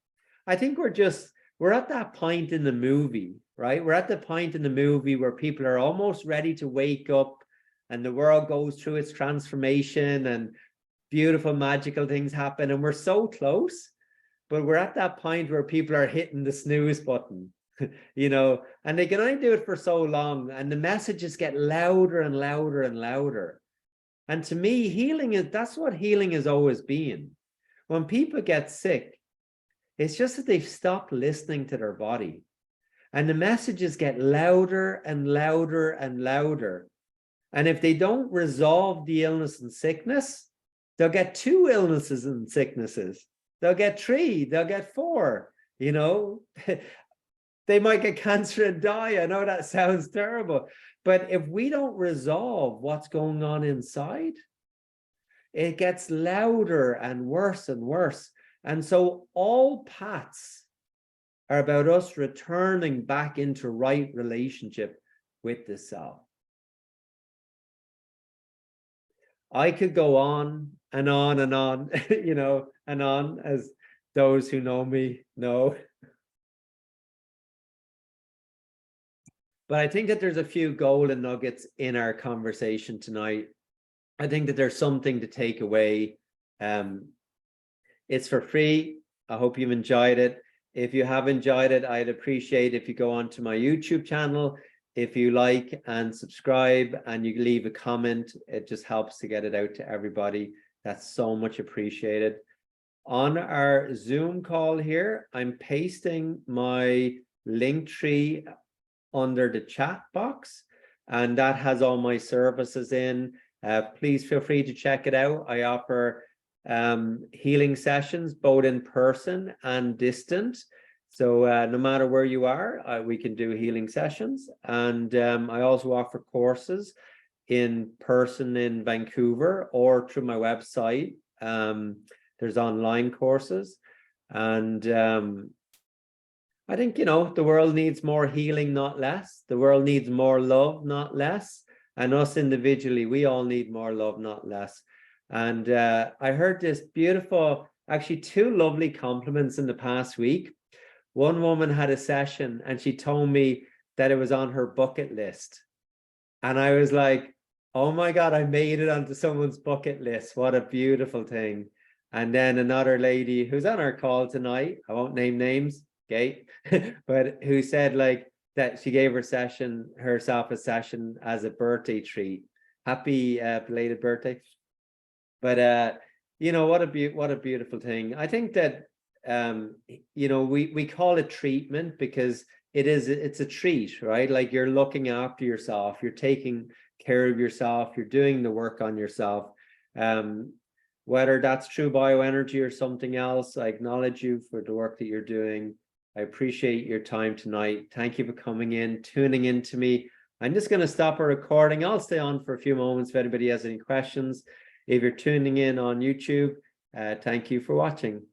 I think we're at that point in the movie, right? We're at the point in the movie where people are almost ready to wake up and the world goes through its transformation and beautiful, magical things happen. And we're so close, but we're at that point where people are hitting the snooze button, and they can only do it for so long. And the messages get louder and louder and louder. And to me, that's what healing has always been. When people get sick, it's just that they've stopped listening to their body. And the messages get louder and louder and louder. And if they don't resolve the illness and sickness, they'll get 2 illnesses and sicknesses. They'll get 3, they'll get 4, They might get cancer and die. I know that sounds terrible. But if we don't resolve what's going on inside, it gets louder and worse and worse. And so all paths are about us returning back into right relationship with the self. I could go on and on and on, and on, as those who know me know. But I think that there's a few golden nuggets in our conversation tonight. I think that there's something to take away. It's for free. I hope you've enjoyed it. If you have enjoyed it, I'd appreciate if you go onto my YouTube channel, if you like and subscribe, and you leave a comment. It just helps to get it out to everybody. That's so much appreciated. on our Zoom call here, I'm pasting my link tree under the chat box, and that has all my services in. Please feel free to check it out. I offer healing sessions, both in person and distant. So no matter where you are, we can do healing sessions. And I also offer courses in person in Vancouver or through my website. There's online courses. And I think, the world needs more healing, not less. The world needs more love, not less. And us individually, we all need more love, not less. And I heard this beautiful, actually 2 lovely compliments in the past week. One woman had a session and she told me that it was on her bucket list. And I was like, oh my God, I made it onto someone's bucket list. What a beautiful thing. And then another lady who's on our call tonight, I won't name names, okay, but who said like that she gave herself a session as a birthday treat. Happy belated birthday. But what a beautiful thing. I think that we call it treatment because it's a treat, right? Like you're looking after yourself, you're taking care of yourself, you're doing the work on yourself. Whether that's true bioenergy or something else, I acknowledge you for the work that you're doing. I appreciate your time tonight. Thank you for coming in, tuning in to me. I'm just going to stop our recording. I'll stay on for a few moments if anybody has any questions. If you're tuning in on YouTube, thank you for watching.